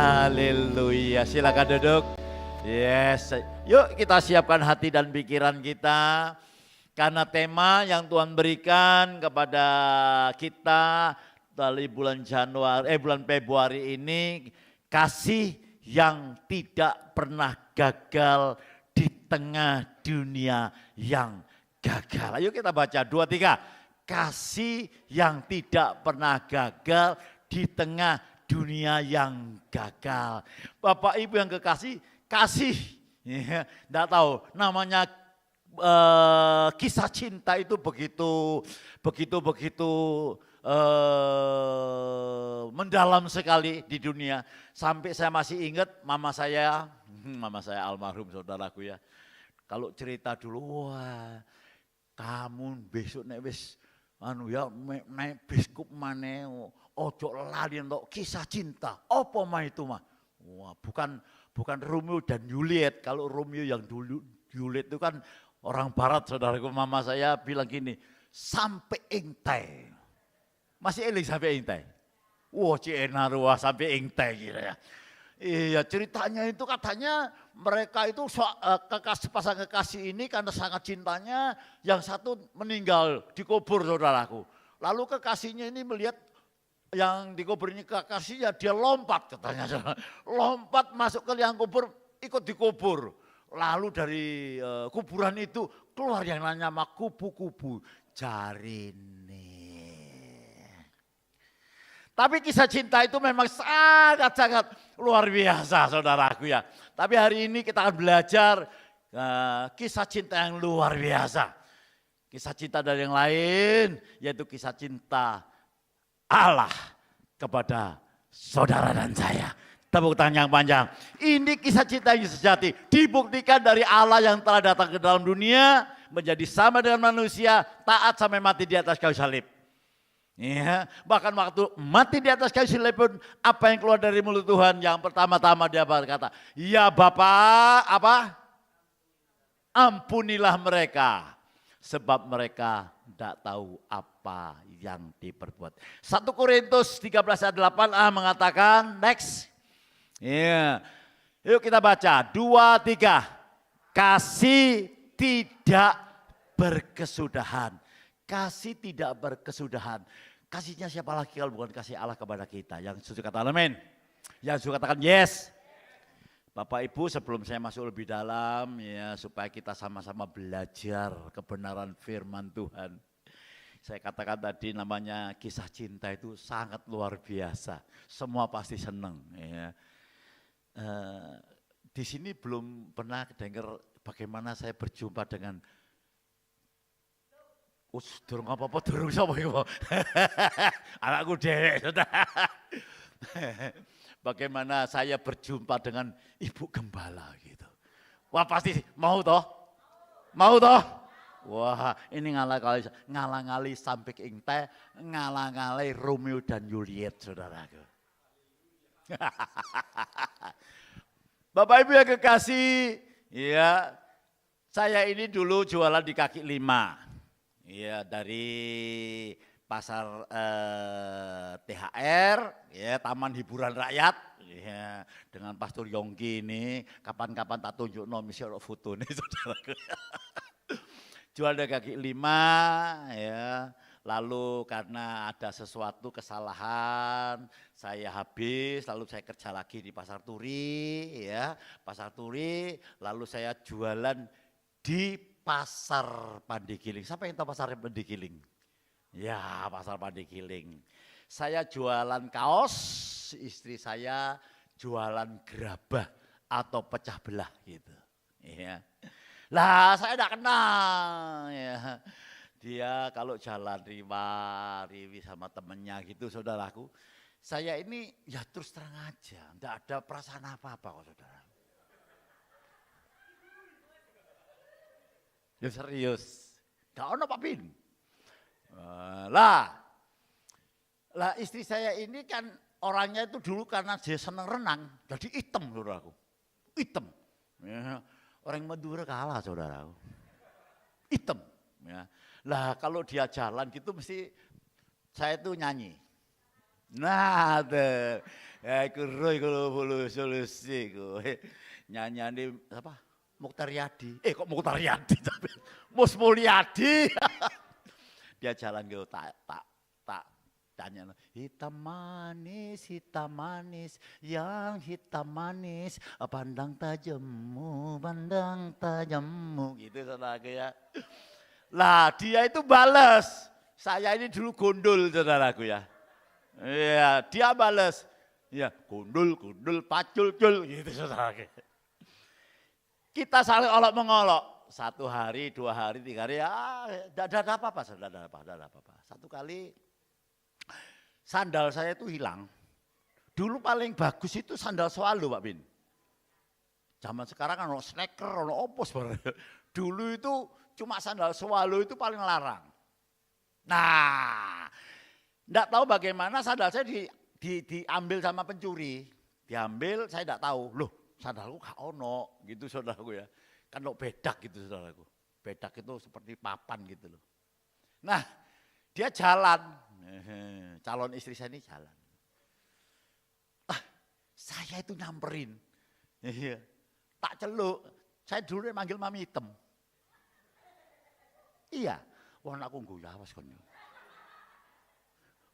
Haleluya, silakan duduk. Yes, yuk kita siapkan hati dan pikiran kita. Karena tema yang Tuhan berikan kepada kita dari bulan bulan Februari ini, kasih yang tidak pernah gagal di tengah dunia yang gagal. Ayo kita baca 2, 3. Kasih yang tidak pernah gagal di tengah dunia yang gagal. Bapak Ibu yang kekasih, kasih. Ya, enggak tahu namanya kisah cinta itu begitu mendalam sekali di dunia. Sampai saya masih ingat mama saya almarhum saudaraku ya. Kalau cerita dulu, wah kamu besok nek wis naik biskup maneh ojo lali entuk kisah cinta. Apa mah itu mah? Wah, bukan Romeo dan Juliet. Kalau Romeo yang dulu Juliet itu kan orang barat, saudaraku. Mama saya bilang gini, sampai entai. Masih eling sampai entai. Wah, Cina ruah sampai entai gitu ya. Iya, ceritanya itu katanya mereka itu pasangan kekasih ini karena sangat cintanya, yang satu meninggal dikubur, saudaraku. Lalu kekasihnya ini melihat yang dikubur ini kekasihnya, dia lompat katanya. Lompat masuk ke liang kubur, ikut dikubur. Lalu dari kuburan itu keluar yang namanya kubu-kubu Jarine. Tapi kisah cinta itu memang sangat-sangat luar biasa, saudaraku ya. Tapi hari ini kita akan belajar kisah cinta yang luar biasa. Kisah cinta dari yang lain, yaitu kisah cinta Allah kepada saudara dan saya. Tepuk tangan yang panjang. Ini kisah cinta yang sejati. Dibuktikan dari Allah yang telah datang ke dalam dunia, menjadi sama dengan manusia, taat sampai mati di atas kayu salib. Ya, bahkan waktu mati di atas kayu salib pun apa yang keluar dari mulut Tuhan yang pertama-tama dia berkata, ya Bapa, apa? Ampunilah mereka sebab mereka tidak tahu apa yang diperbuat. 1 Korintus 13 ayat 8a mengatakan, next. Ya, yuk kita baca 2, 3. Kasih tidak berkesudahan. Kasih tidak berkesudahan. Kasihnya siapa lagi kalau bukan kasih Allah kepada kita? Yang setuju katakan amin. Yang setuju katakan yes. Bapak Ibu, sebelum saya masuk lebih dalam ya, supaya kita sama-sama belajar kebenaran firman Tuhan. Saya katakan tadi namanya kisah cinta itu sangat luar biasa. Semua pasti senang ya. Di sini belum pernah dengar bagaimana saya berjumpa dengan durung apa-apa durung sapa iku. Anakku dek. Bagaimana saya berjumpa dengan Ibu Gembala gitu. Wah pasti mau toh? Mau toh? Wah ini ngalang-ngali sampai ke Ingte, ngalang-ngali Romeo dan Juliet, saudaraku. Bapak Ibu yang kekasih, ya saya ini dulu jualan di kaki 5. Ya dari pasar THR, ya Taman Hiburan Rakyat, ya dengan Pastor Yongki ini, kapan-kapan tak tunjuk misi foto nih saudaraku. Jual dari kaki 5, ya. Lalu karena ada sesuatu kesalahan, saya habis, lalu saya kerja lagi di Pasar Turi, ya Pasar Turi, lalu saya jualan di Pasar Pandigiling. Siapa yang tahu Pasar Pandigiling? Ya, Pasar Pandigiling. Saya jualan kaos, istri saya jualan gerabah atau pecah belah gitu. Ya. Lah, saya tidak kenal. Ya. Dia kalau jalan riwi sama temennya gitu, saudaraku. Saya ini ya terus terang aja, tidak ada perasaan apa-apa kok saudara. Ya serius, gak ada Pak Bin. Lah istri saya ini kan orangnya itu dulu karena dia senang renang, jadi hitam saudaraku. Hitam. Ya, orang Madura kalah saudaraku. Hitam. Ya. Lah kalau dia jalan gitu mesti saya itu nyanyi. Nah, tuh. Ya, iku roh iku solusi iku. Nyanyiane apa? Mukhtar Yadi. Kok Mukhtar Yadi tapi Mus Mulyadi. Dia jalan gitu tak tanya, hitam manis, yang hitam manis, pandang tajammu, gitu saudara ya. Lah dia itu balas, saya ini dulu gondol saudaraku ya. Iya, dia balas, ya gondol, pacul, gitu saudaraku. Kita saling olok mengolok. 1 hari, 2 hari, 3 hari, ya tidak ada apa-apa. Satu kali sandal saya itu hilang. Dulu paling bagus itu sandal Swallow Pak Bin. Zaman sekarang kan ono sneaker, ono opos. Dulu itu cuma sandal Swallow itu paling larang. Nah, tidak tahu bagaimana sandal saya diambil sama pencuri. Diambil, saya tidak tahu. Loh, sandalku gak ono gitu saudaraku ya. Kan lo bedak gitu saudaraku. Bedak itu seperti papan gitu loh. Nah, dia jalan. Calon istri saya ini jalan. Saya itu nyamperin. Tak celuk. Saya dulu manggil Mami Hitam. Iya. Wah aku ngguyah was kon.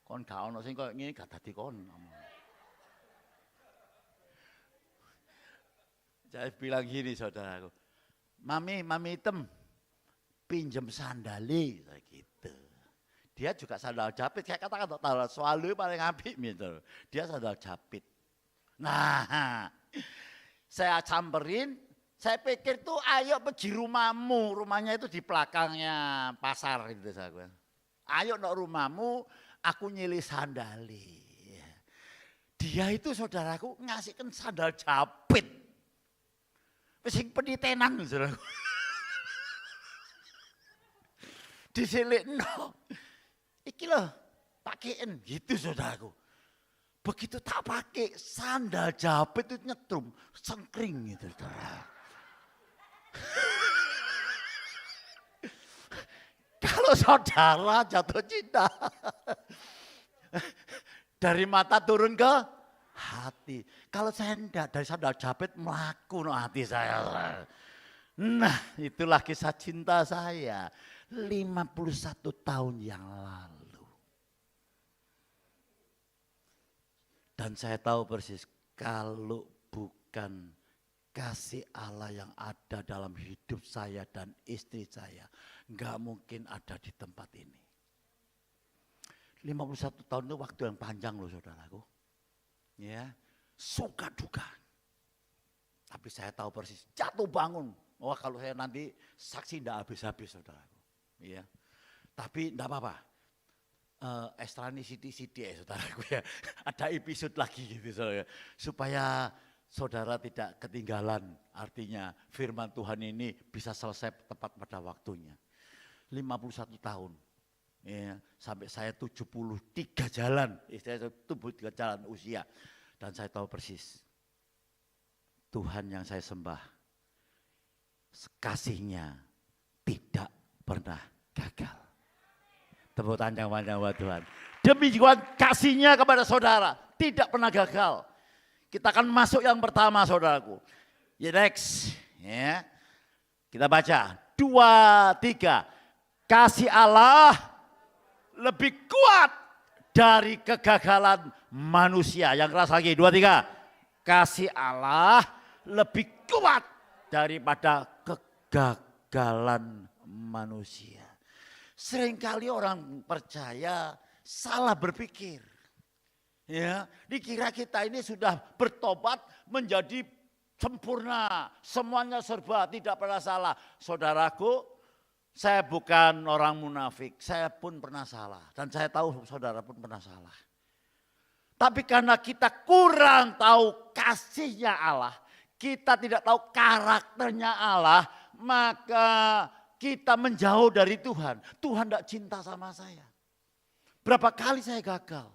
Kon gak ono sing koyo ngene gak dadi kon. Saya bilang gini saudaraku. Mami Hitam, pinjem sandali, saya gitu. Dia juga sandal japit, kayak katakan sandal Swallow paling apik gitu. Dia sandal japit. Nah, saya samperin, saya pikir tuh ayo pergi rumahmu, rumahnya itu di belakangnya pasar gitu saya. Ayo nok rumahmu, aku nyilih sandali. Dia itu saudaraku ngasihkan sandal japit. Sing penitenan saudaraku. Disilikno. Iki loh, pakein gitu saudaraku. Begitu tak pakai sandal japit itu nyetrum, sengkring gitu saudara. Kalau saudara jatuh cinta dari mata turun ke hati. Kalau saya enggak, dari sandal japit melaku no hati saya. Nah, itulah kisah cinta saya 51 tahun yang lalu. Dan saya tahu persis kalau bukan kasih Allah yang ada dalam hidup saya dan istri saya, enggak mungkin ada di tempat ini. 51 tahun itu waktu yang panjang loh saudaraku. Ya, suka duka. Tapi saya tahu persis jatuh bangun. Wah kalau saya nanti saksi tidak habis-habis saudaraku. Ya, tapi tidak apa-apa. Extra ini CD saudaraku ya. Ada episode lagi gitu saudara. Supaya saudara tidak ketinggalan. Artinya firman Tuhan ini bisa selesai tepat pada waktunya. 51 tahun. Ya, sampai saya 73 jalan, saya 73 jalan usia. Dan saya tahu persis, Tuhan yang saya sembah, kasihnya tidak pernah gagal. Tepuk tangan panjang buat Tuhan. Demikian kasihnya kepada saudara, tidak pernah gagal. Kita akan masuk yang pertama saudaraku. Ya next, ya. Kita baca, 2, 3. Kasih Allah lebih kuat dari kegagalan manusia. Yang keras lagi, 2, 3. Kasih Allah lebih kuat daripada kegagalan manusia. Seringkali orang percaya salah berpikir. Ya, dikira kita ini sudah bertobat menjadi sempurna, semuanya serba, tidak pernah salah. Saudaraku, saya bukan orang munafik, saya pun pernah salah. Dan saya tahu saudara pun pernah salah. Tapi karena kita kurang tahu kasihnya Allah, kita tidak tahu karakternya Allah, maka kita menjauh dari Tuhan. Tuhan tidak cinta sama saya. Berapa kali saya gagal.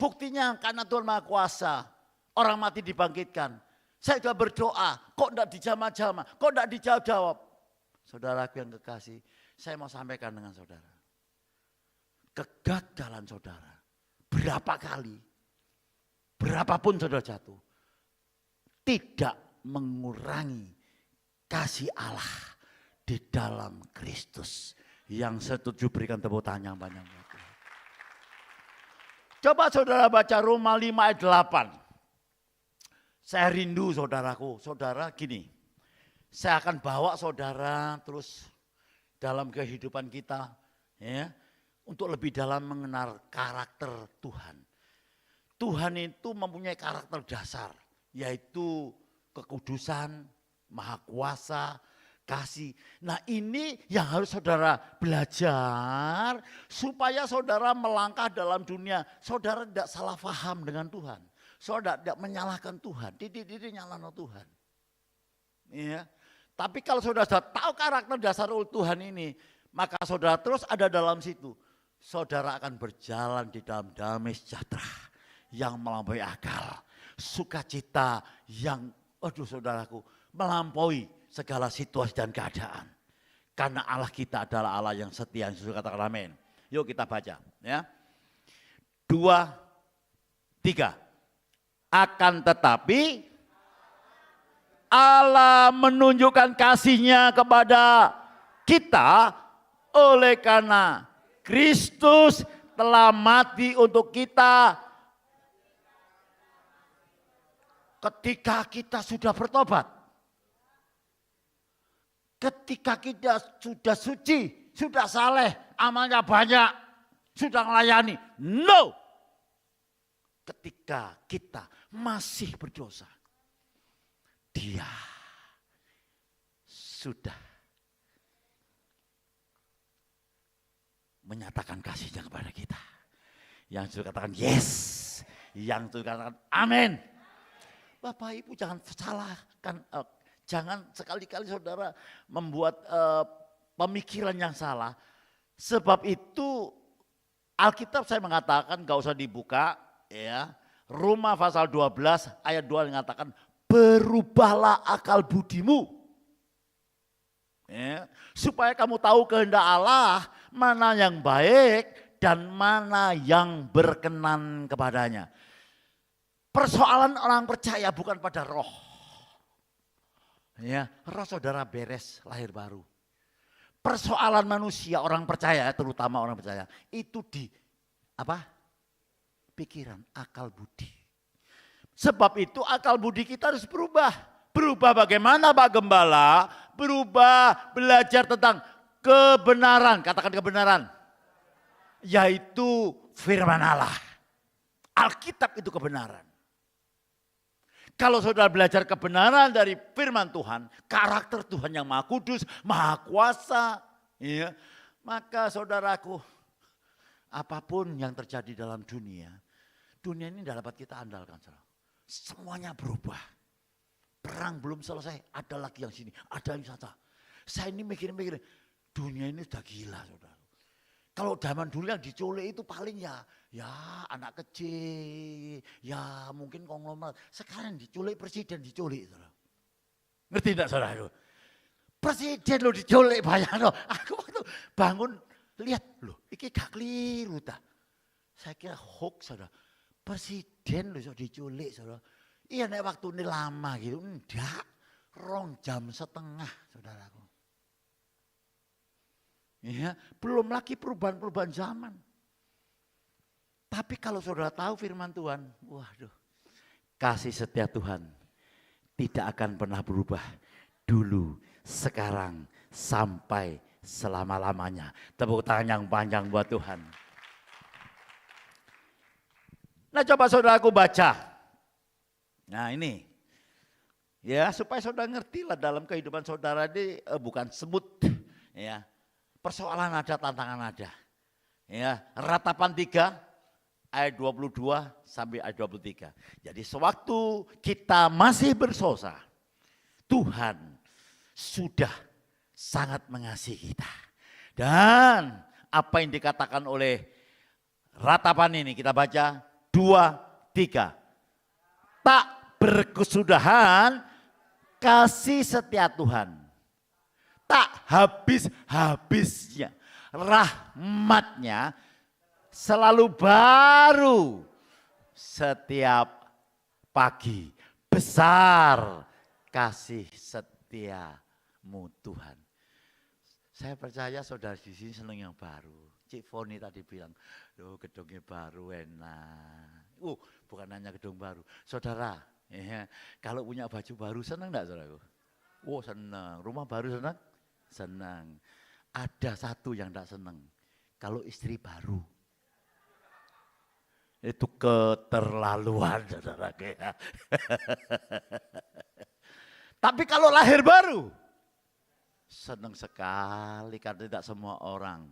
Buktinya karena Tuhan Maha Kuasa, orang mati dibangkitkan. Saya juga berdoa, kok tidak dijamah-jamah, kok tidak dijawab-jawab. Saudaraku yang kekasih, saya mau sampaikan dengan saudara. Kegagalan saudara berapa kali, berapapun saudara jatuh, tidak mengurangi kasih Allah di dalam Kristus. Yang setuju berikan tepuk tangan yang banyak. Coba saudara baca Roma 5 ayat 8. Saya rindu saudaraku, saudara gini. Saya akan bawa saudara terus dalam kehidupan kita ya, untuk lebih dalam mengenal karakter Tuhan. Tuhan itu mempunyai karakter dasar, yaitu kekudusan, maha kuasa, kasih. Nah ini yang harus saudara belajar supaya saudara melangkah dalam dunia. Saudara tidak salah paham dengan Tuhan. Saudara tidak menyalahkan Tuhan. Tidak nyalahkan Tuhan. Ya. Tapi kalau saudara sudah tahu karakter dasar Tuhan ini, maka saudara terus ada dalam situ. Saudara akan berjalan di dalam damai sejahtera yang melampaui akal. Sukacita yang, aduh saudaraku, melampaui segala situasi dan keadaan. Karena Allah kita adalah Allah yang setia, yang Yesus katakan amin. Yuk kita baca ya. 2, 3. Akan tetapi Allah menunjukkan kasih-Nya kepada kita oleh karena Kristus telah mati untuk kita ketika kita sudah bertobat. Ketika kita sudah suci, sudah saleh, amalnya banyak, sudah melayani. No. Ketika kita masih berdosa, Dia sudah menyatakan kasih-Nya kepada kita. Yang sudah katakan yes, yang sudah katakan amin. Bapak Ibu jangan salahkan, jangan sekali-kali saudara membuat pemikiran yang salah. Sebab itu Alkitab saya mengatakan gak usah dibuka ya. Roma pasal 12 ayat 2 mengatakan berubahlah akal budimu. Ya, supaya kamu tahu kehendak Allah mana yang baik dan mana yang berkenan kepadanya. Persoalan orang percaya bukan pada roh. Ya, roh saudara beres lahir baru. Persoalan manusia orang percaya, terutama orang percaya, itu di apa? Pikiran, akal budi. Sebab itu akal budi kita harus berubah. Berubah bagaimana Pak Gembala? Berubah belajar tentang kebenaran, katakan kebenaran. Yaitu firman Allah. Alkitab itu kebenaran. Kalau saudara belajar kebenaran dari firman Tuhan, karakter Tuhan yang maha kudus, maha kuasa, ya, maka saudaraku, apapun yang terjadi dalam dunia, dunia ini tidak dapat kita andalkan. Semuanya berubah. Perang belum selesai, ada lagi yang sini, ada yang sana. Saya ini mikir-mikir, dunia ini sudah gila saudara. Kalau zaman dulu yang diculik itu paling ya anak kecil, ya mungkin konglomerat. Sekarang diculik presiden diculik. Saudara. Ngerti tidak saudara? Presiden lo diculik banyak loh. Aku waktu bangun lihat loh, ini gak keliru tak. Saya kira hoax saudara. Presiden lo diculik saudara. Iya nek waktu ini lama gitu. Enggak, 2 jam setengah saudaraku. Ya, belum lagi perubahan-perubahan zaman. Tapi kalau saudara tahu firman Tuhan, waduh, kasih setia Tuhan tidak akan pernah berubah dulu, sekarang, sampai selama-lamanya. Tepuk tangan yang panjang buat Tuhan. Nah coba saudaraku baca. Nah ini, ya supaya saudara ngerti lah dalam kehidupan saudara ini bukan semut, ya. Persoalan ada, tantangan ada. Ya, Ratapan 3 ayat 22 sampai ayat 23. Jadi sewaktu kita masih berdosa, Tuhan sudah sangat mengasihi kita. Dan apa yang dikatakan oleh Ratapan ini kita baca 2, 3. Tak berkesudahan kasih setia Tuhan. Tak habis-habisnya rahmatnya selalu baru setiap pagi. Besar kasih setiamu Tuhan. Saya percaya saudara di sini senang yang baru. Cik Foni tadi bilang, gedungnya baru enak. Bukan hanya gedung baru. Saudara, ya, kalau punya baju baru senang enggak saudaraku? Senang. Rumah baru senang? Senang. Ada satu yang enggak senang. Kalau istri baru. Itu keterlaluan saudara. Tapi kalau lahir baru, senang sekali karena tidak semua orang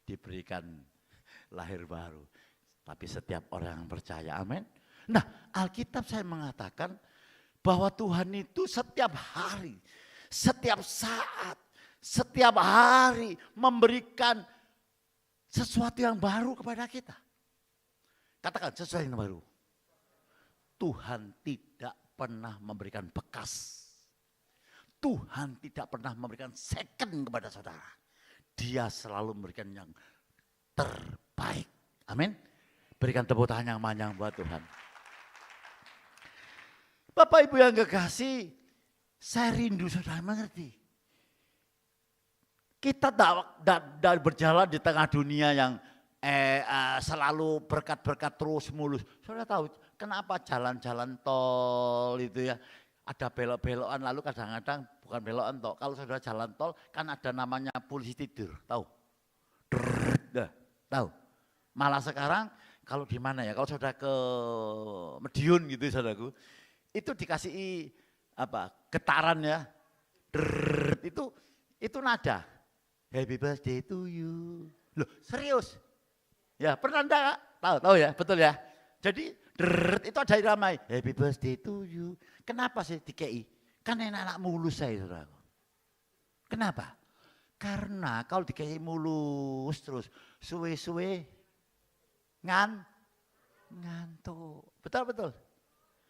diberikan lahir baru. Tapi setiap orang yang percaya, amin. Nah, Alkitab saya mengatakan bahwa Tuhan itu setiap hari, setiap saat, setiap hari memberikan sesuatu yang baru kepada kita. Katakan sesuatu yang baru. Tuhan tidak pernah memberikan bekas. Tuhan tidak pernah memberikan second kepada saudara. Dia selalu memberikan yang terbaik. Amin. Berikan tepuk tangan yang panjang buat Tuhan. Bapak Ibu yang kekasih, saya rindu saudara mengerti. Kita tidak berjalan di tengah dunia yang selalu berkat-berkat terus mulus. Saudara tahu kenapa jalan-jalan tol itu ya ada belok-belokan, lalu kadang-kadang bukan belokan tol. Kalau saudara jalan tol kan ada namanya polisi tidur, tahu? Tahu? Malah sekarang kalau di mana ya? Kalau saudara ke Madiun gitu saudaraku, itu dikasih getaran ya. Itu nada. Happy birthday to you. Loh, serius? Ya, pernah enggak? Tahu ya, betul ya. Jadi itu ada ramai happy birthday to you. Kenapa sih dikei? Kan enak-enak mulus saya saudara. Kenapa? Karena kalau dikei mulus terus suwe-suwe ngantuk. Betul.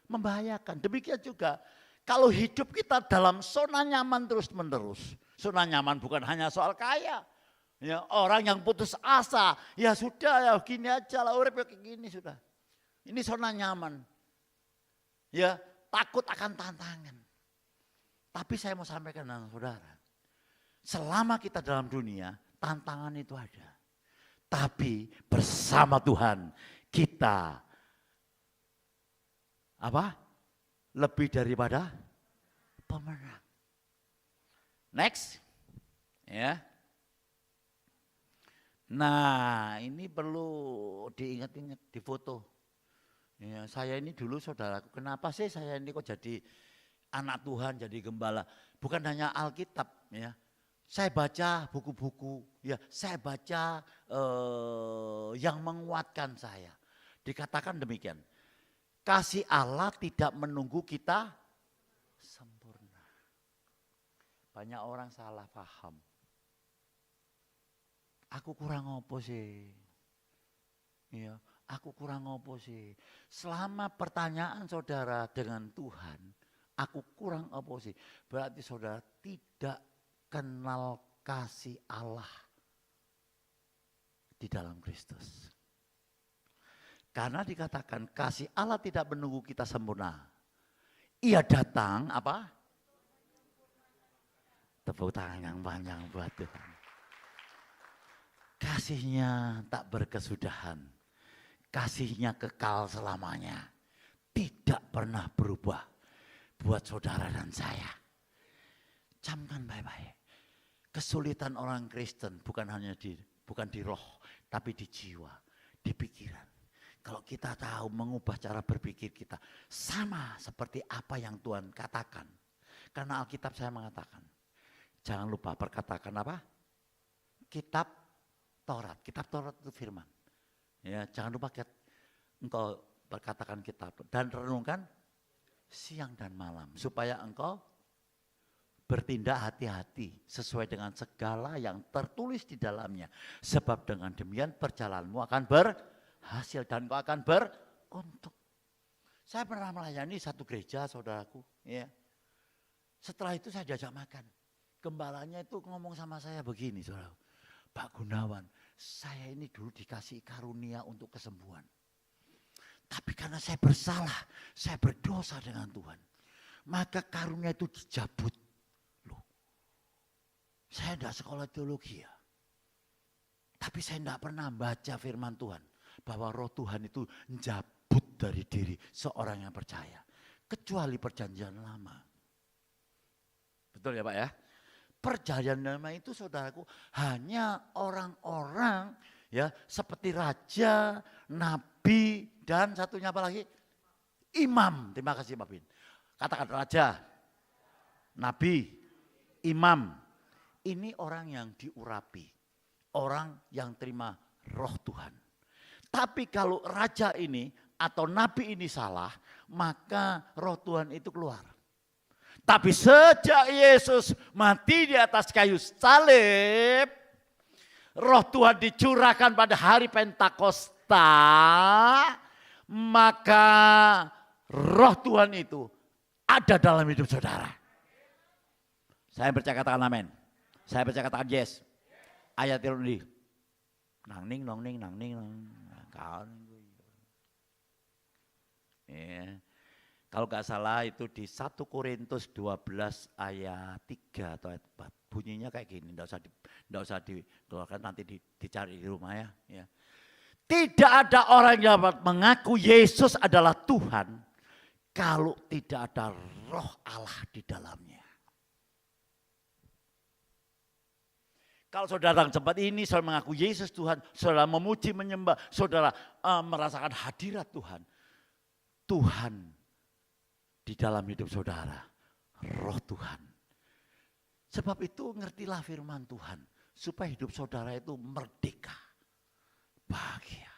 Membahayakan. Demikian juga kalau hidup kita dalam zona nyaman terus-menerus. Zona nyaman bukan hanya soal kaya. Ya, orang yang putus asa, ya sudah ya gini aja lah, urip kayak gini sudah. Ini zona nyaman. Ya, takut akan tantangan. Tapi saya mau sampaikan dengan saudara, selama kita dalam dunia, tantangan itu ada. Tapi bersama Tuhan kita lebih daripada pemenang. Next. Ya. Nah, ini perlu diingat-ingat, difoto. Ya, saya ini dulu saudaraku, kenapa sih saya ini kok jadi anak Tuhan, jadi gembala? Bukan hanya Alkitab, ya. Saya baca buku-buku, ya. Saya baca yang menguatkan saya. Dikatakan demikian, kasih Allah tidak menunggu kita sempurna. Banyak orang salah paham. Aku kurang apa sih? Ya, aku kurang apa sih? Selama pertanyaan saudara dengan Tuhan, aku kurang apa sih? Berarti saudara tidak kenal kasih Allah di dalam Kristus. Karena dikatakan kasih Allah tidak menunggu kita sempurna. Ia datang Tepuk tangan yang panjang buat Tuhan. Kasihnya tak berkesudahan, kasihnya kekal selamanya, tidak pernah berubah buat saudara dan saya. Camkan baik-baik, kesulitan orang Kristen bukan hanya bukan di roh, tapi di jiwa, di pikiran. Kalau kita tahu mengubah cara berpikir kita, sama seperti apa yang Tuhan katakan. Karena Alkitab saya mengatakan, jangan lupa perkatakan Kitab Taurat itu firman. Ya, jangan lupa engkau berkatakan kitab dan renungkan siang dan malam supaya engkau bertindak hati-hati sesuai dengan segala yang tertulis di dalamnya. Sebab dengan demikian perjalananmu akan berhasil dan engkau akan beruntung. Saya pernah melayani satu gereja saudaraku, ya. Setelah itu saya diajak makan. Gembalanya itu ngomong sama saya begini, saudara. Pak Gunawan, saya ini dulu dikasih karunia untuk kesembuhan. Tapi karena saya bersalah, saya berdosa dengan Tuhan. Maka karunia itu dicabut. Loh, saya tidak sekolah teologi ya. Tapi saya tidak pernah baca firman Tuhan. Bahwa roh Tuhan itu mencabut dari diri seorang yang percaya. Kecuali perjanjian lama. Betul ya Pak ya? Perjanjian lama itu saudaraku hanya orang-orang ya seperti raja, nabi, dan satunya apa lagi? Imam. Terima kasih Pak Bin. Katakan raja, nabi, imam. Ini orang yang diurapi. Orang yang terima roh Tuhan. Tapi kalau raja ini atau nabi ini salah, maka roh Tuhan itu keluar. Tapi sejak Yesus mati di atas kayu salib, roh Tuhan dicurahkan pada hari Pentakosta, maka roh Tuhan itu ada dalam hidup saudara. Saya percaya katakan amin. Saya percaya katakan yes. Ayat ini. Nang ning nong ning nang ning nang. Ya. Kalau nggak salah itu di 1 Korintus 12 ayat 3 atau ayat 4. Bunyinya kayak gini, enggak usah dikeluarkan, nanti dicari di rumah ya. Tidak ada orang yang dapat mengaku Yesus adalah Tuhan kalau tidak ada roh Allah di dalamnya. Kalau saudara dalam tempat ini, saudara mengaku Yesus Tuhan, saudara memuji, menyembah, saudara merasakan hadirat Tuhan. Tuhan di dalam hidup saudara, roh Tuhan. Sebab itu ngertilah firman Tuhan, supaya hidup saudara itu merdeka, bahagia.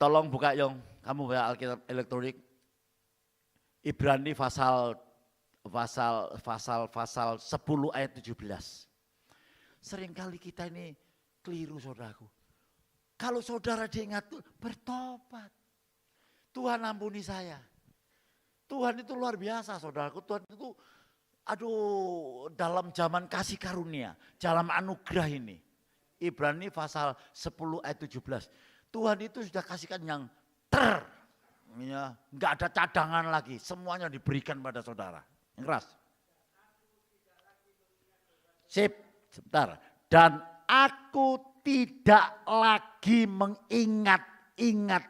Tolong buka Yong, kamu buka Alkitab elektronik. Ibrani pasal 10 ayat 17. Seringkali kita ini keliru saudaraku. Kalau saudara diingat bertobat. Tuhan ampuni saya. Tuhan itu luar biasa saudaraku. Tuhan itu dalam zaman kasih karunia, dalam anugerah ini. Ibrani pasal 10 ayat 17. Tuhan itu sudah kasihkan yang enggak ada cadangan lagi, semuanya diberikan pada saudara. Yang keras. Sip, sebentar. Dan aku tidak lagi mengingat-ingat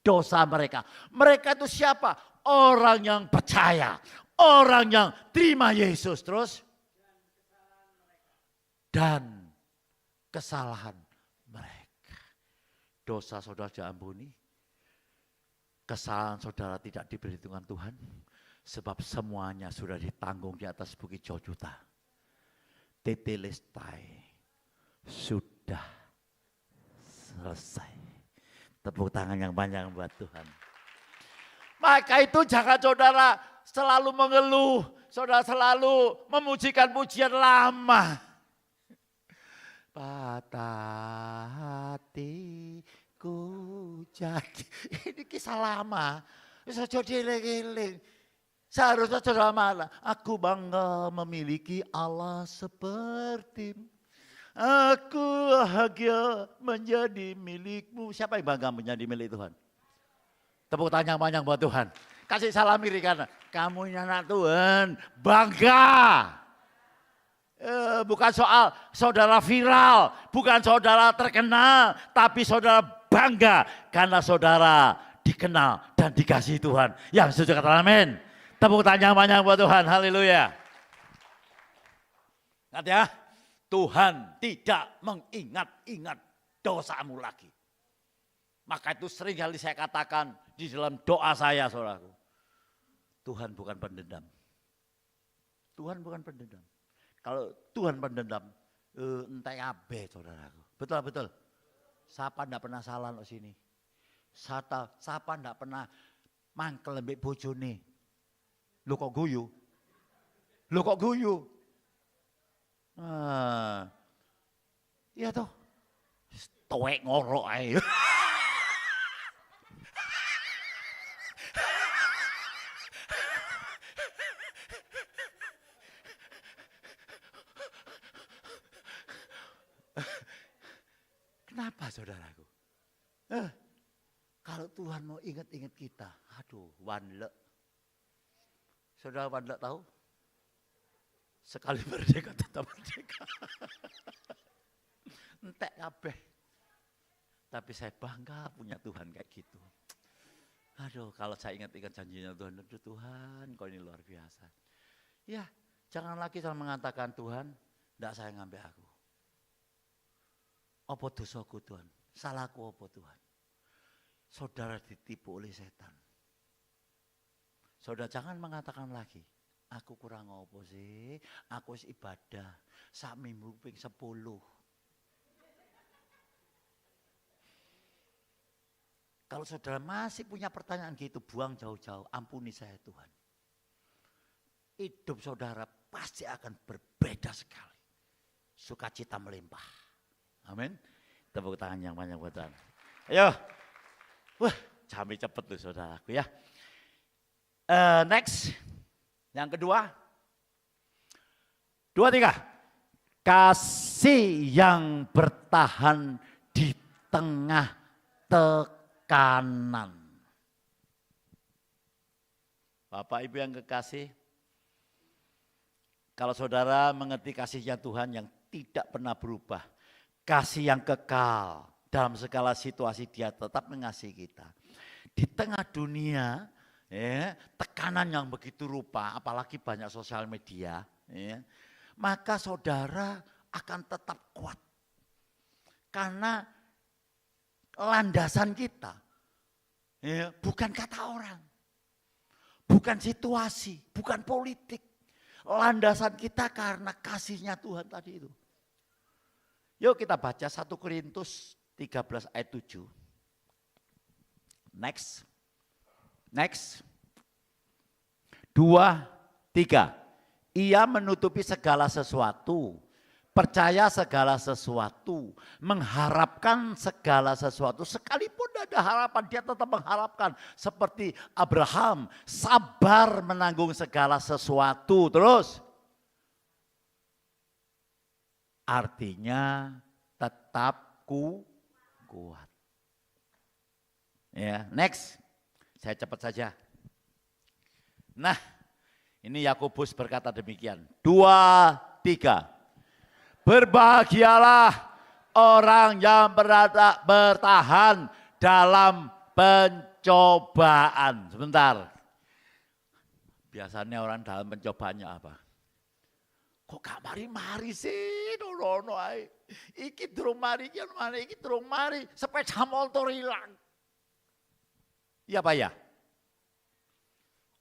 dosa mereka. Mereka itu siapa? Orang yang percaya, orang yang terima Yesus. Terus dan kesalahan mereka. Dosa saudara diampuni, kesalahan saudara tidak diperhitungkan Tuhan, sebab semuanya sudah ditanggung di atas bukit Golgota. Tetelestai, sudah selesai. Tepuk tangan yang panjang buat Tuhan. Maka itu jangan saudara selalu mengeluh, saudara selalu memujikan pujian lama. Patah hatiku jadi, ini kisah lama. Saja dieling-eling. Seharusnya saudara mana? Aku bangga memiliki Allah sepertimu. Aku bahagia menjadi milikmu. Siapa yang bangga menjadi milik Tuhan? Tepuk tangan yang panjang buat Tuhan. Kasih salam iri karena kamu anak Tuhan. Bangga. Bukan soal saudara viral, bukan saudara terkenal, tapi saudara bangga karena saudara dikenal dan dikasihi Tuhan. Yang setuju kata amin. Tepuk tangan panjang buat Tuhan, haleluya. Ingat ya, Tuhan tidak mengingat-ingat dosamu lagi. Maka itu sering kali saya katakan di dalam doa saya, saudaraku. Tuhan bukan pendendam. Tuhan bukan pendendam. Kalau Tuhan pendendam, entai abe saudaraku. Betul. Siapa enggak pernah salah loh sini. Siapa enggak pernah mangkel lembek bojone. Lu kok guyu? Iya toh. Toek ngorok ae. Kenapa saudaraku? Kalau Tuhan mau ingat-ingat kita, aduh, wanlek. Saudara wanlek tahu? Sekali merdeka tetap merdeka. Entek kabeh. Tapi saya bangga punya Tuhan kayak gitu. Aduh, kalau saya ingat-ingat janjinya Tuhan, aduh Tuhan, kau ini luar biasa. Ya, jangan lagi saya mengatakan Tuhan, tidak sayang ngambil aku. Apa dosaku Tuhan? Salahku apa Tuhan? Saudara ditipu oleh setan. Saudara jangan mengatakan lagi, aku kurang apa sih? Aku ibadah, sak minggu ping 10. Kalau saudara masih punya pertanyaan gitu, buang jauh-jauh, ampuni saya Tuhan. Hidup saudara pasti akan berbeda sekali. Sukacita melimpah. Amin. Tepuk tangan yang banyak buat Tuhan. Ayo. Wah, jamnya cepet loh saudaraku ya. Next. Yang kedua. 2, 3. Kasih yang bertahan di tengah tekanan. Bapak Ibu yang kekasih, kalau saudara mengerti kasihnya Tuhan yang tidak pernah berubah, kasih yang kekal dalam segala situasi dia tetap mengasihi kita. Di tengah dunia, ya, tekanan yang begitu rupa, apalagi banyak sosial media, ya, maka saudara akan tetap kuat. Karena landasan kita, ya, bukan kata orang, bukan situasi, bukan politik. Landasan kita karena kasihnya Tuhan tadi itu. Yuk kita baca 1 Korintus 13 ayat 7. Next. 2, 3. Ia menutupi segala sesuatu, percaya segala sesuatu, mengharapkan segala sesuatu. Sekalipun ada harapan, dia tetap mengharapkan. Seperti Abraham, sabar menanggung segala sesuatu. Terus, artinya tetap kuat. Ya, next. Saya cepat saja. Nah, ini Yakobus berkata demikian. 2, 3. Berbahagialah orang yang bertahan dalam pencobaan. Sebentar. Biasanya orang dalam pencobaannya apa? Kok gak mari-mari sih? Nono ae. Iki durung mari, iki durung mari. Sepeda motor hilang. Iya Pak ya?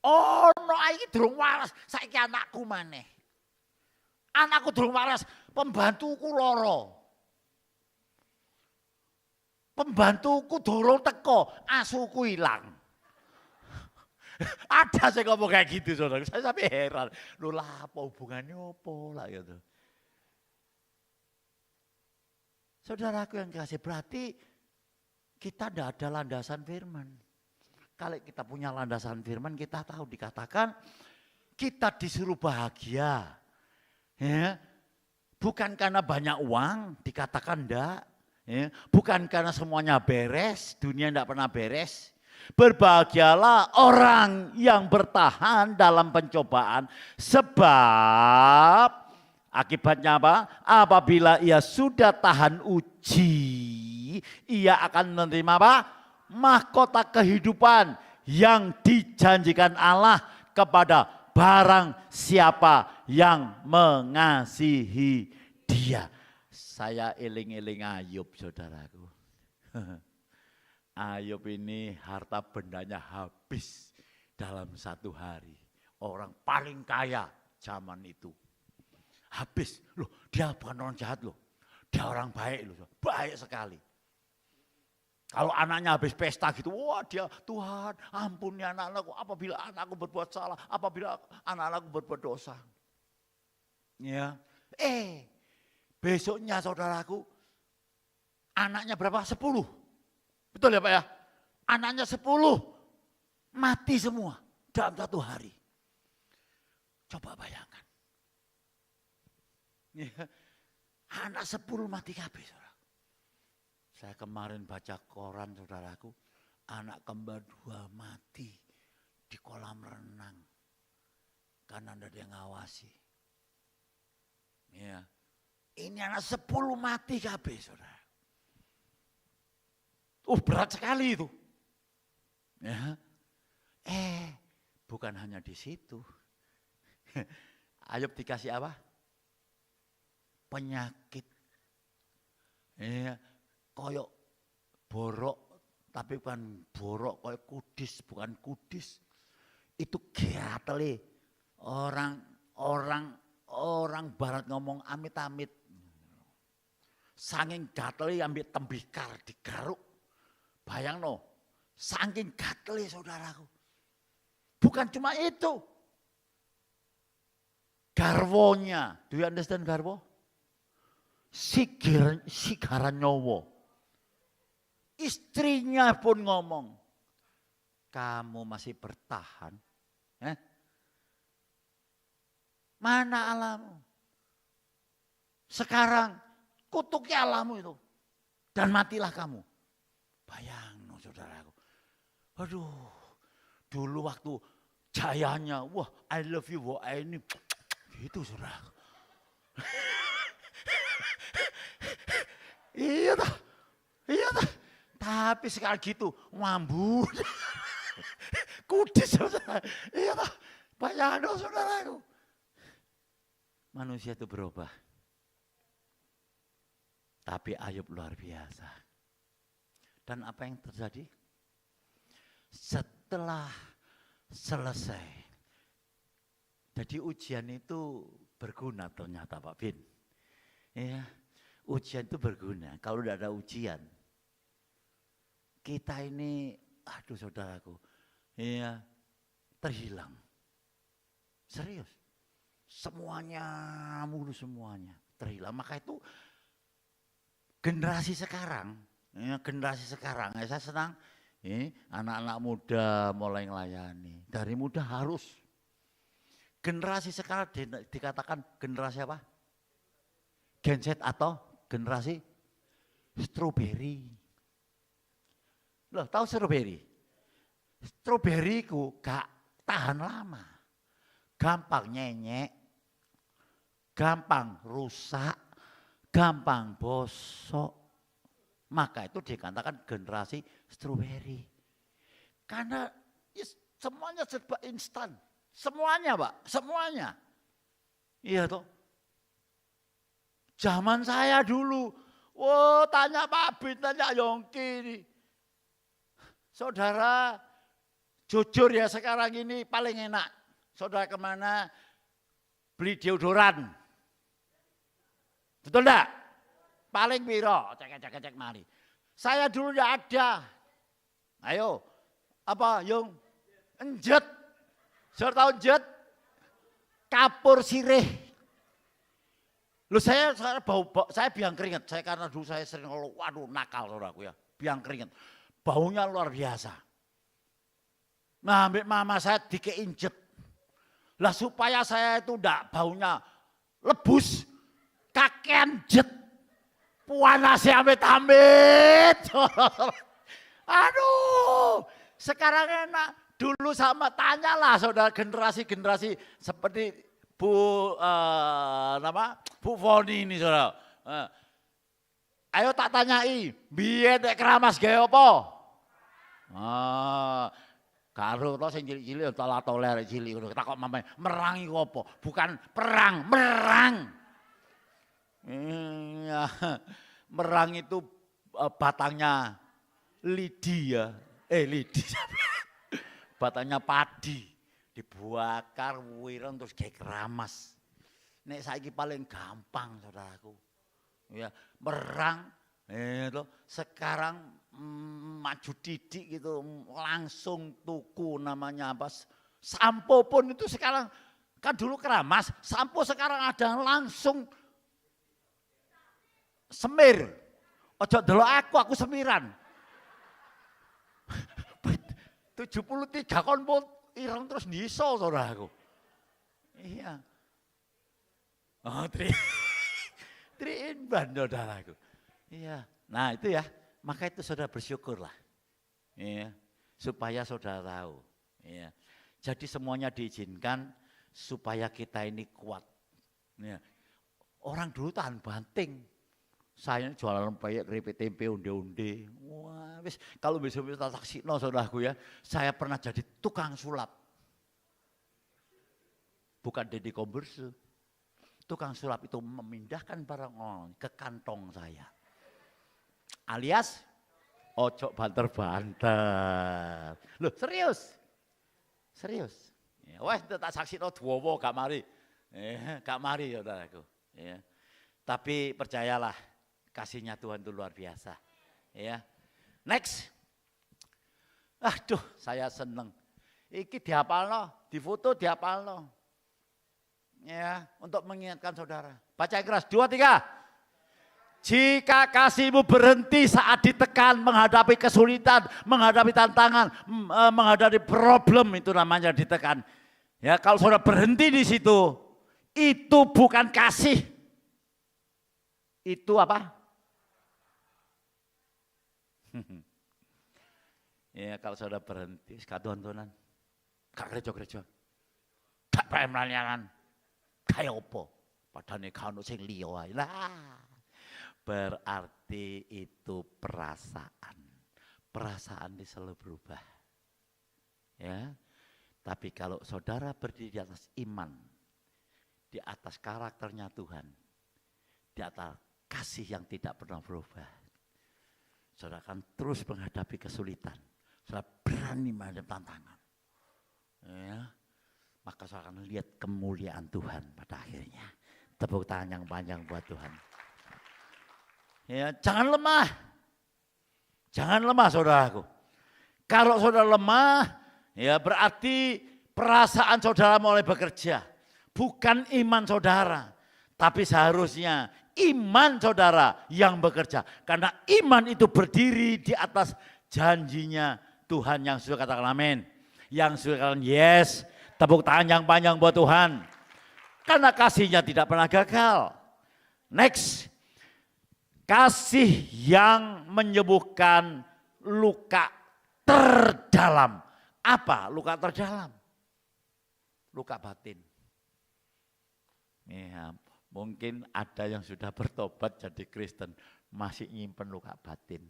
Oh, no iki durung waras. Saiki anakku maneh. Anakku durung waras, pembantuku loro. Pembantuku durung teko, asuku hilang. Ada saya ngomong kayak gitu saudara, saya sampai heran. Loh lah apa hubungannya apa lah gitu. Saudaraku yang kasih, berarti kita tidak ada landasan firman. Kalau kita punya landasan firman, kita tahu dikatakan kita disuruh bahagia. Ya, bukan karena banyak uang, dikatakan enggak. Ya, bukan karena semuanya beres, dunia enggak pernah beres. Berbahagialah orang yang bertahan dalam pencobaan, sebab akibatnya apa? Apabila ia sudah tahan uji, ia akan menerima apa? Mahkota kehidupan yang dijanjikan Allah kepada barang siapa yang mengasihi dia. Saya eling-eling Ayub saudaraku. Ayub ini harta bendanya habis dalam 1 hari. Orang paling kaya zaman itu. Habis. Loh, dia bukan orang jahat loh. Dia orang baik loh. Baik sekali. Kalau anaknya habis pesta gitu, wah dia, Tuhan ampuni anak-anakku apabila anakku berbuat salah, apabila anak-anakku berbuat dosa. Ya. Besoknya saudaraku, anaknya berapa? 10. Betul ya Pak ya? Anaknya 10 mati semua dalam 1 hari. Coba bayangkan. Ya. Anak 10 mati kabeh, saudara. Saya kemarin baca koran, saudaraku, anak kembar 2 mati di kolam renang karena tidak ada yang ngawasi. Ya. Ini anak 10 mati kabeh, saudara. Berat sekali itu. Ya. Bukan hanya di situ. Ayub dikasih apa? Penyakit. Koyok borok, tapi bukan borok, koyok kudis, bukan kudis. Itu gatel. Orang barat ngomong amit-amit. Saking gatel ambil tembikar digaruk. Bayang no, saking gatel saudaraku. Bukan cuma itu. Garwonya, do you understand garwo? Sigaran nyowo. Istrinya pun ngomong, kamu masih bertahan? Mana alamu? Sekarang kutuki alamu itu. Dan matilah kamu. Bayang no, saudaraku. Aduh, dulu waktu jayanya, wah I love you, wah ini. Gitu saudaraku. Iya tak. Tapi sekarang gitu, ngambut. Kudis saudara. Iya tak. Bayang no, saudaraku. Manusia itu berubah. Tapi Ayub luar biasa. Dan apa yang terjadi? Setelah selesai. Jadi ujian itu berguna ternyata Pak Bin. Ya, ujian itu berguna. Kalau tidak ada ujian, kita ini, aduh saudaraku, ya terhilang. Serius. Semuanya, mulu semuanya terhilang. Maka itu generasi sekarang, saya senang, anak-anak muda mulai melayani. Dari muda harus. Generasi sekarang dikatakan generasi apa? Gen Z atau generasi strawberry. Loh, tahu strawberry? Strawberry ku gak tahan lama. Gampang nyenyek, gampang rusak, gampang bosok. Maka itu dikatakan generasi strawberry. Karena semuanya serba instan. Semuanya Pak, semuanya. Iya toh. Zaman saya dulu, tanya Pak Bin, tanya Yongki. Saudara, jujur ya sekarang ini paling enak. Saudara kemana beli deodoran? Betul enggak? Paling piro, cek mari. Saya dulu enggak ada. Ayo, apa Yung? Enjet. Saudara tahu enjet? Kapur sirih. Loh saya biang keringat. Saya karena dulu saya sering waduh nakal saudaraku ya. Biang keringat. Baunya luar biasa. Nah, ambil mama saya dikeinjet. Lah supaya saya itu enggak baunya lebus, kakean jet. Puanasnya amit-amit. Aduh, sekarang enak. Dulu sama tanyalah saudara generasi-generasi seperti Bu Foni ini saudara. Ayo tak tanyai, biar nek keramas gawe apa? Karo to sing cilik-cilik tola-toler cilik ngono. Tak kok mamae merangi apa? Bukan perang, merang. Iya. Merang itu batangnya lidi ya. Lidi. Batangnya padi dibakar wireng terus kayak keramas. Nek saiki paling gampang saudaraku. Ya, merang itu sekarang maju didik gitu langsung tuku namanya apa sampo pun itu sekarang kan dulu keramas sampo sekarang ada langsung semir ojo delok aku semiran 73 kon ireng terus niso saudaraku iya tri ban saudaraku. Iya. Nah itu ya, maka itu saudara bersyukurlah. Iya. Supaya saudara tahu. Iya. Jadi semuanya diizinkan supaya kita ini kuat. Iya. Orang dulu tahan banting. Saya jualan peyek, keripik tempe, onde-onde. Wah, wis kalau besok tak saksino saudaraku ya, saya pernah jadi tukang sulap. Bukan Deddy Komberse. Tukang sulap itu memindahkan barang orang ke kantong saya. Alias ojo banter-banter. Loh, serius. Serius. Ya, wes tak saksino duwowo gak mari. Gak mari saudaraku. Ya. Tapi percayalah, kasihnya Tuhan itu luar biasa. Ya. Next. Aduh, saya seneng. Iki dihafalno, difoto dihafalno. Ya, untuk mengingatkan saudara. Baca yang keras, 2, 3. Jika kasihmu berhenti saat ditekan, menghadapi kesulitan, menghadapi tantangan, menghadapi problem, itu namanya ditekan. Ya, kalau saudara berhenti di situ, itu bukan kasih. Itu apa? Ya, kalau saudara berhenti, sekatuan-tuanan, gak gereja-gereja, gak pengen melanyangan, kayak apa? Padahal kau sing liya wae. Lah, berarti itu perasaan. Perasaan itu selalu berubah. Ya. Tapi kalau saudara berdiri di atas iman, di atas karakternya Tuhan, di atas kasih yang tidak pernah berubah, saudara akan terus menghadapi kesulitan. Saudara berani menghadapi tantangan. Ya. Maka saudara akan lihat kemuliaan Tuhan pada akhirnya. Tepuk tangan yang panjang buat Tuhan. Ya, jangan lemah. Jangan lemah saudaraku. Kalau saudara lemah, ya berarti perasaan saudara mulai bekerja. Bukan iman saudara. Tapi seharusnya iman saudara yang bekerja. Karena iman itu berdiri di atas janjinya Tuhan. Yang sudah katakan amin. Yang sudah katakan yes. Tepuk tangan yang panjang buat Tuhan. Karena kasihnya tidak pernah gagal. Next. Kasih yang menyembuhkan luka terdalam. Apa luka terdalam? Luka batin. Ya, mungkin ada yang sudah bertobat jadi Kristen. Masih nyimpen luka batin.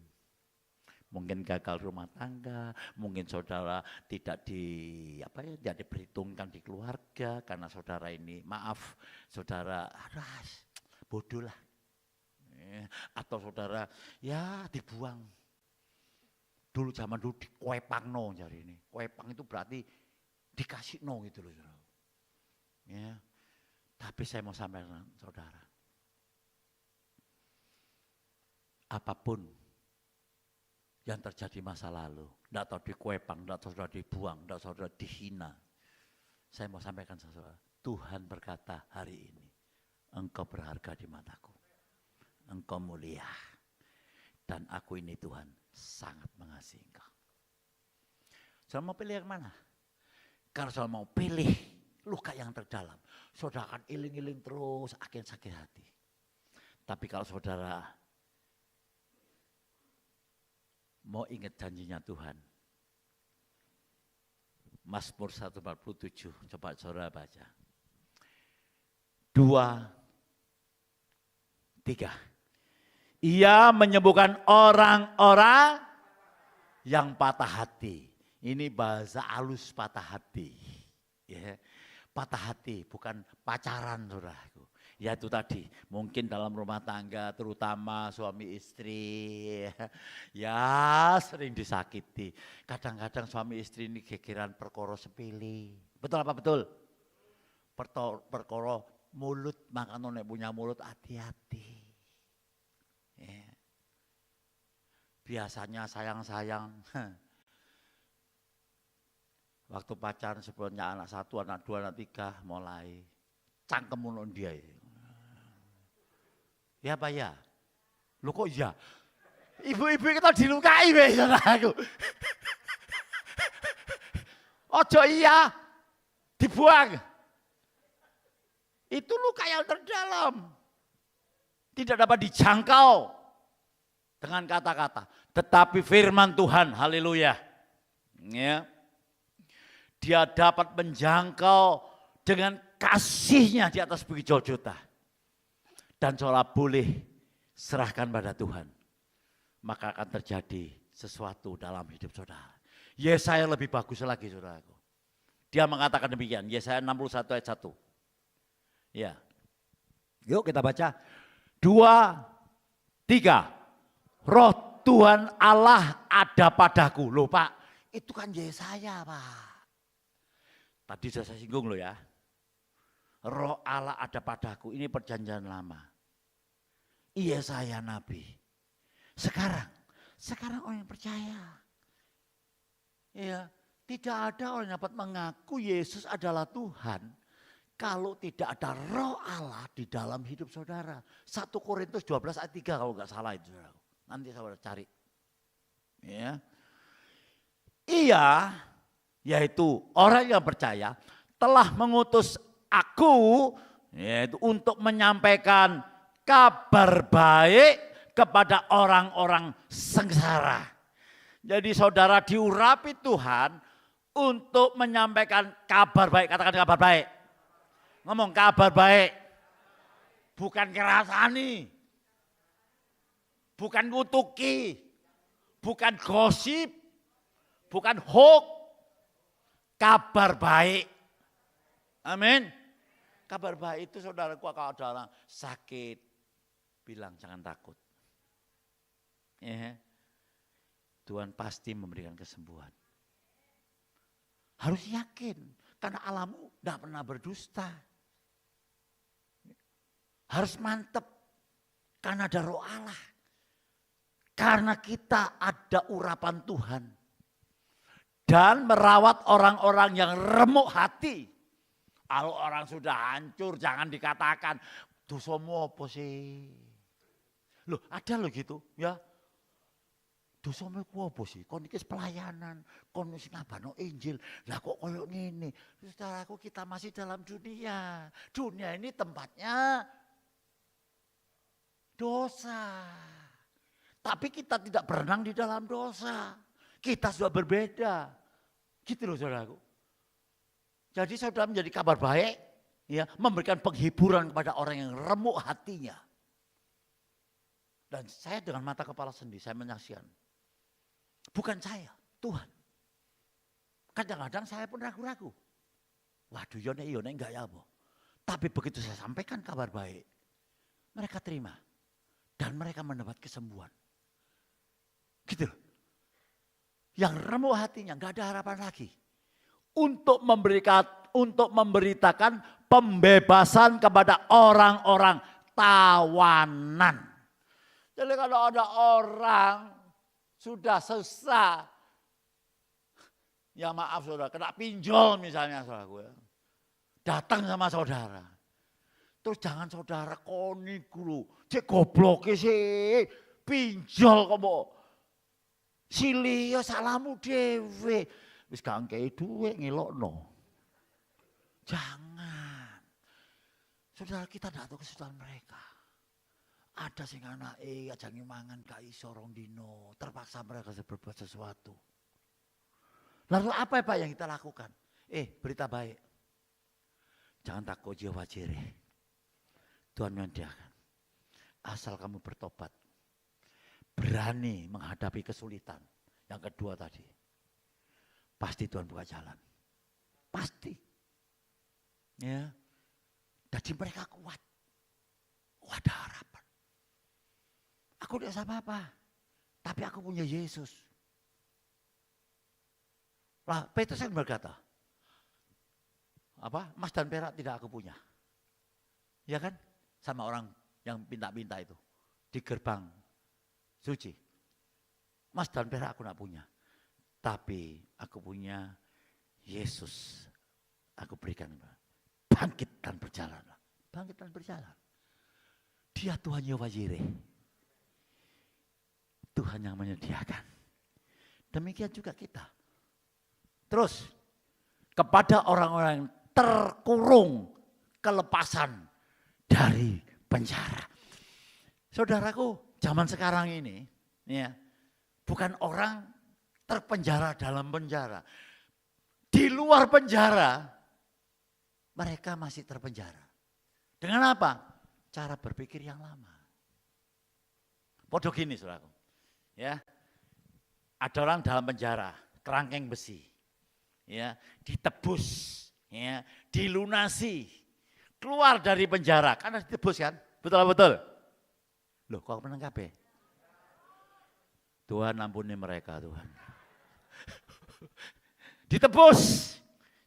Mungkin gagal rumah tangga, mungkin saudara tidak tidak diperhitungkan di keluarga karena saudara ini saudara bodoh lah. Atau saudara ya dibuang. Dulu zaman dulu dikuepangno jari ini. Kuepang itu berarti dikasih no gitu loh. Ya. Tapi saya mau sampaikan saudara. Apapun yang terjadi masa lalu, tidak tahu dikuepang, tidak tahu saudara dibuang, tidak tahu saudara dihina. Saya mau sampaikan saudara, Tuhan berkata hari ini, engkau berharga di mataku, engkau mulia, dan aku ini Tuhan sangat mengasihi engkau. Saudara mau pilih yang mana? Kalau saudara mau pilih luka yang terdalam, saudara akan iling-iling terus, akan sakit hati. Tapi kalau saudara mau ingat janjinya Tuhan. Mazmur 147, coba saudara baca. 2, 3. Ia menyembuhkan orang-orang yang patah hati. Ini bahasa halus patah hati. Ya. Patah hati, bukan pacaran saudaraku. Ya itu tadi, mungkin dalam rumah tangga terutama suami istri ya sering disakiti. Kadang-kadang suami istri ini gegeran perkara sepele. Betul apa betul? Perkara mulut, makanya nek punya mulut hati-hati. Ya. Biasanya sayang-sayang. Waktu pacaran sebelumnya anak 1, anak 2, anak 3 mulai cangkem ulun dia. Ya Pak ya? Lu kok iya? Ibu-ibu kita dilukai aku. Ojo iya, dibuang. Itu luka yang terdalam. tidak dapat dijangkau dengan kata-kata, tetapi firman Tuhan, haleluya. Ya. Dia dapat menjangkau dengan kasihnya di atas bukit Golgota. Dan saudara boleh serahkan pada Tuhan. Maka akan terjadi sesuatu dalam hidup saudara. Yesaya lebih bagus lagi saudaraku. Dia mengatakan demikian, Yesaya 61 ayat 1. Ya. Yuk kita baca. 2, 3. Roh Tuhan Allah ada padaku. Loh Pak, itu kan Yesaya Pak. Tadi sudah saya singgung loh ya. Roh Allah ada padaku, ini perjanjian lama. Yesaya Nabi. Sekarang orang yang percaya. Ya, tidak ada orang yang dapat mengaku Yesus adalah Tuhan kalau tidak ada roh Allah di dalam hidup saudara. 1 Korintus 12 ayat 3 kalau nggak salah itu. Nanti saudara cari. Ya. Ia, yaitu orang yang percaya, telah mengutus aku yaitu untuk menyampaikan kabar baik kepada orang-orang sengsara. Jadi saudara diurapi Tuhan untuk menyampaikan kabar baik. Katakan kabar baik. Ngomong kabar baik. Bukan kerasani. Bukan ngutuki. Bukan gosip. Bukan hoax. Kabar baik. Amin. Kabar baik itu saudaraku kalau ada orang sakit. Bilang jangan takut. Ya. Tuhan pasti memberikan kesembuhan. Harus yakin, karena Allahmu tidak pernah berdusta. Harus mantep, karena ada roh Allah. Karena kita ada urapan Tuhan. Dan merawat orang-orang yang remuk hati. Kalau orang sudah hancur, jangan dikatakan, dosamu apa sih? Loh ada loh gitu ya. Dosamu ku apa sih? Kon iki pelayanan, kon wis ngabano Injil. Lah kok koyo ngene? Saudaraku, kita masih dalam dunia. Dunia ini tempatnya dosa. Tapi kita tidak berenang di dalam dosa. Kita sudah berbeda. Gitu loh saudaraku. Jadi saudara menjadi kabar baik, ya, memberikan penghiburan kepada orang yang remuk hatinya. Dan saya dengan mata kepala sendiri, saya menyaksikan. Bukan saya, Tuhan. Kadang-kadang saya pun ragu-ragu. Waduh, yone enggak ya apa. Tapi begitu saya sampaikan kabar baik, mereka terima. Dan mereka mendapat kesembuhan. Gitu. Yang remuk hatinya, enggak ada harapan lagi. Untuk memberitakan pembebasan kepada orang-orang tawanan. Jadi kalau ada orang sudah sesat, ya maaf saudara, kena pinjol misalnya saudaraku ya. Datang sama saudara. Terus jangan saudara koni guru, cek goblok sih, pinjol kamu. Silio salamu dewe, wis gak ngkei duwe ngilokno. Jangan. Saudara kita tidak tahu kesulitan mereka. Ada sing anake ajange mangan gak iso rong dino, terpaksa mereka berbuat sesuatu. Lalu apa ya Pak yang kita lakukan? Berita baik. Jangan takut Yehova Jireh. Tuhan menyediakan. Asal kamu bertobat. Berani menghadapi kesulitan. Yang kedua tadi. Pasti Tuhan buka jalan. Pasti. Ya. Jadi mereka kuat. Ada harapan. Aku tidak sama apa, tapi aku punya Yesus. Lah Petrus yang berkata, emas dan perak tidak aku punya. Ya kan? Sama orang yang pinta-pinta itu di gerbang suci. Emas dan perak aku tidak punya, tapi aku punya Yesus. Aku berikan bangkit dan berjalan. Bangkit dan berjalan. Dia Tuhan Yehova Jireh. Tuhan yang menyediakan. Demikian juga kita. Terus kepada orang-orang yang terkurung kelepasan dari penjara. Saudaraku, zaman sekarang ini ya, bukan orang terpenjara dalam penjara. Di luar penjara mereka masih terpenjara. Dengan apa? Cara berpikir yang lama. Podo gini saudaraku. Ya. Ada orang dalam penjara, kerangkeng besi. Ya, ditebus, ya, dilunasi. Keluar dari penjara karena ditebus kan? Betul. Loh, kok menang kabeh? Tuhan ampuni mereka, Tuhan. Ditebus,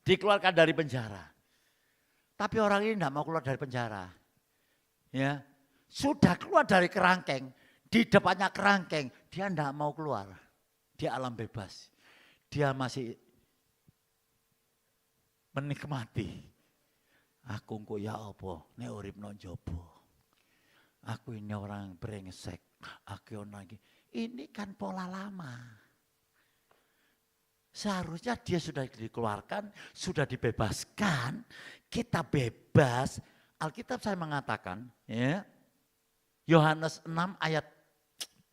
dikeluarkan dari penjara. Tapi orang ini tidak mau keluar dari penjara. Ya, sudah keluar dari kerangkeng, di depannya kerangkeng, dia tidak mau keluar. Dia alam bebas. Dia masih menikmati. Aku kok ya apa, nek urip nang jaba. Aku ini orang brengsek, aku lagi. Ini kan pola lama. Seharusnya dia sudah dikeluarkan, sudah dibebaskan, kita bebas. Alkitab saya mengatakan, ya, Yohanes 6 ayat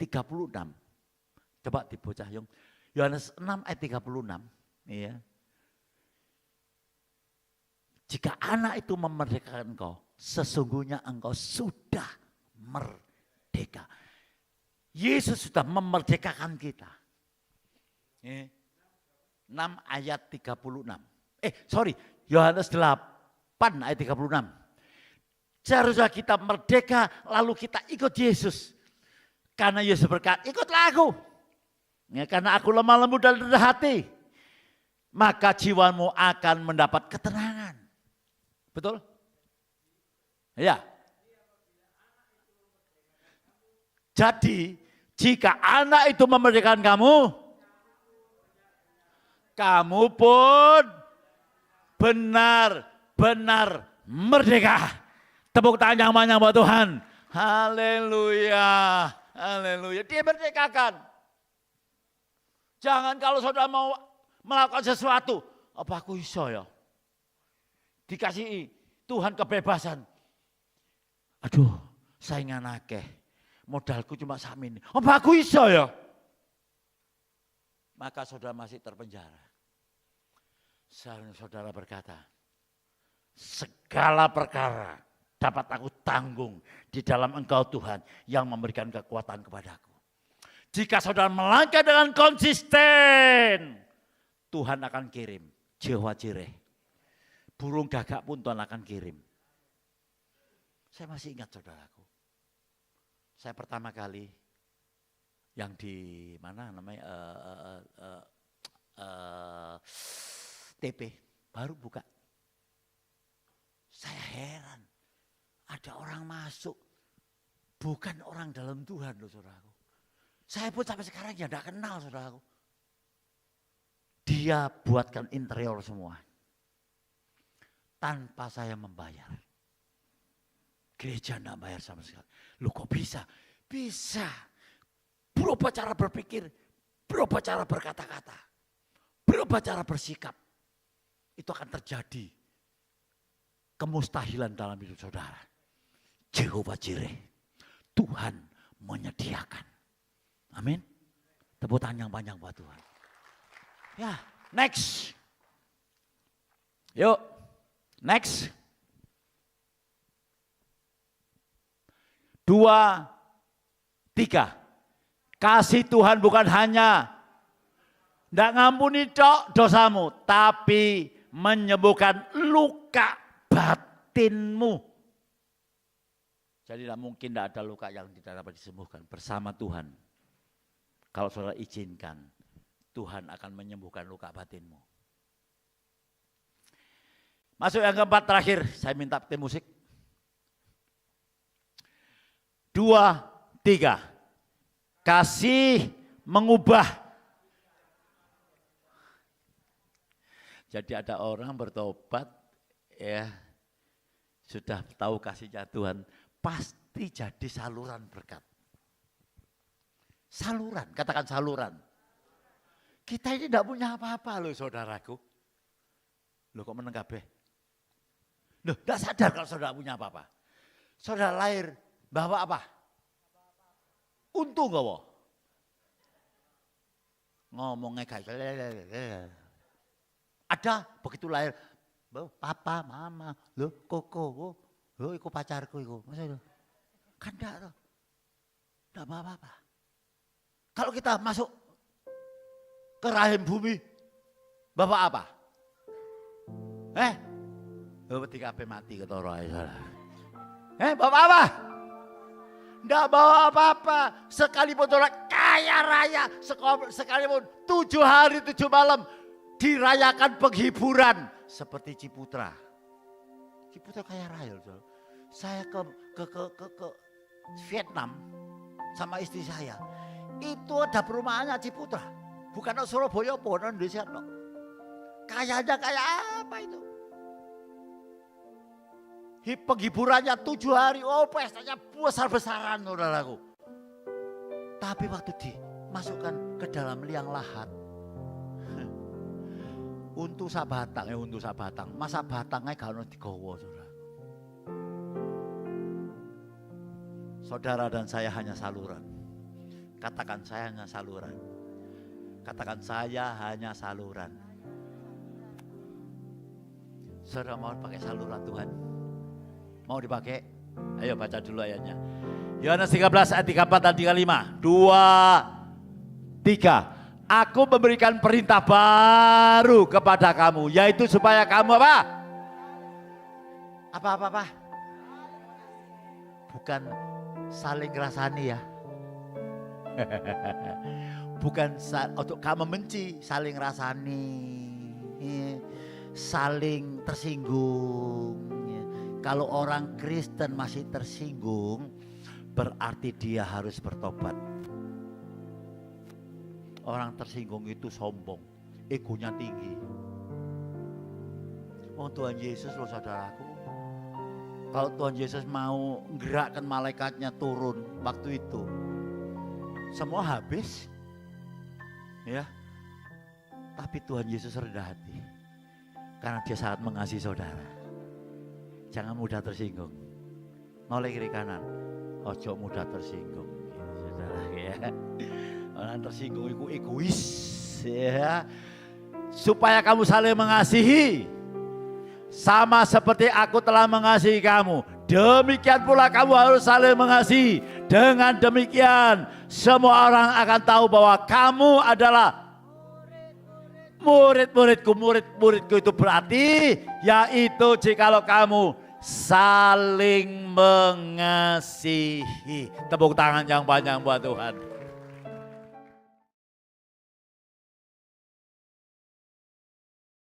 36. Coba dibocah Yung. Yohanes 6 ayat 36. Ya. Jika anak itu memerdekakan engkau, sesungguhnya engkau sudah merdeka. Yesus sudah memerdekakan kita. 6 ayat 36. Yohanes 8 ayat 36. Seharusnya kita merdeka lalu kita ikut Yesus. Karena Yesus berkata, ikutlah aku. Ya, karena aku lemah lembut dan rendah hati. Maka jiwamu akan mendapat ketenangan. Betul? Ya. Jadi, jika anak itu memerdekakan kamu, kamu pun benar-benar merdeka. Tepuk tangan yang banyak buat Tuhan. Haleluya. Haleluya. Dia merdekakan. Jangan kalau saudara mau melakukan sesuatu, apa aku iso ya? Dikasih Tuhan kebebasan. Aduh, saingan akeh. Modalku cuma sakmene. Apa aku iso ya? Maka saudara masih terpenjara. Saudara berkata, segala perkara dapat aku tanggung di dalam Engkau Tuhan yang memberikan kekuatan kepadaku. Jika saudara melangkah dengan konsisten, Tuhan akan kirim Jehovah Jireh. Burung gagak pun Tuhan akan kirim. Saya masih ingat saudaraku. Saya pertama kali yang di mana namanya TP baru buka. Saya heran. Ada orang masuk, bukan orang dalam Tuhan loh saudaraku. Saya pun sampai sekarang ya tidak kenal saudaraku. Dia buatkan interior semua. Tanpa saya membayar. Gereja tidak bayar sama sekali. Loh kok bisa? Bisa. Berubah cara berpikir, berubah cara berkata-kata, berubah cara bersikap. Itu akan terjadi kemustahilan dalam hidup saudara. Jehovah Jireh, Tuhan menyediakan. Amin. Tepuk tangan yang banyak buat Tuhan. Ya, next. Yuk, next. 2, 3. Kasih Tuhan bukan hanya tidak ngampuni dosamu, tapi menyembuhkan luka batinmu. Jadi tidak mungkin tidak ada luka yang tidak dapat disembuhkan bersama Tuhan. Kalau saudara izinkan, Tuhan akan menyembuhkan luka batinmu. Masuk yang keempat terakhir, saya minta tim musik. 2, 3. Kasih mengubah. Jadi ada orang bertobat, ya sudah tahu kasihnya Tuhan, pasti jadi saluran berkat. Saluran, katakan saluran. Kita ini tidak punya apa-apa loh saudaraku. Loh kok meneng kabeh? Loh tidak sadar kalau saudara punya apa-apa. Saudara lahir bawa apa? Untung gak wah? Ngomongnya kayak ada begitu lahir, papa, mama, lo koko, lo ikut pacarku itu, maksudnya kan enggak apa-apa. Kalau kita masuk ke rahim bumi, bapak apa? Ketika mati ketara. Bapak apa? Enggak bawa apa-apa, sekalipun orang kaya raya, sekalipun 7 hari 7 malam dirayakan penghiburan seperti Ciputra. Ciputra kaya raya. Saya ke Vietnam sama istri saya. Itu ada perumahannya Ciputra. Bukan Surabaya, bukan Indonesia. No. Kayanya kayak apa itu? Penghiburannya 7 hari, pestanya besar-besaran saudaraku. Tapi waktu dimasukkan ke dalam liang lahat, untuk sabatang, masa batangnya gak ono digawa saudara. Saudara dan saya hanya saluran. Katakan saya hanya saluran. Katakan saya hanya saluran. Saudara mau pakai saluran Tuhan? Mau dipakai? Ayo baca dulu ayatnya. Yohanes 13 ayat 34 dan 35. 2, 3. Aku memberikan perintah baru kepada kamu, yaitu supaya kamu apa? Apa? Bukan saling rasani ya. Bukan untuk kamu membenci, saling rasani. Saling tersinggung. Kalau orang Kristen masih tersinggung, berarti dia harus bertobat. Orang tersinggung itu sombong, egonya tinggi. Tuhan Yesus loh saudaraku. Kalau Tuhan Yesus mau gerakkan malaikatnya turun waktu itu, semua habis. Ya. Tapi Tuhan Yesus rendah hati. Karena dia sangat mengasihi saudara. Jangan mudah tersinggung. Noleh kiri kanan. Ojo mudah tersinggung. Saudara ya. Orang tersinggung itu egois ya. Supaya kamu saling mengasihi. Sama seperti aku telah mengasihi kamu. Demikian pula kamu harus saling mengasihi. Dengan demikian semua orang akan tahu bahwa kamu adalah murid-muridku. Murid-muridku itu berarti yaitu jikalau kamu saling mengasihi. Tepuk tangan yang panjang buat Tuhan.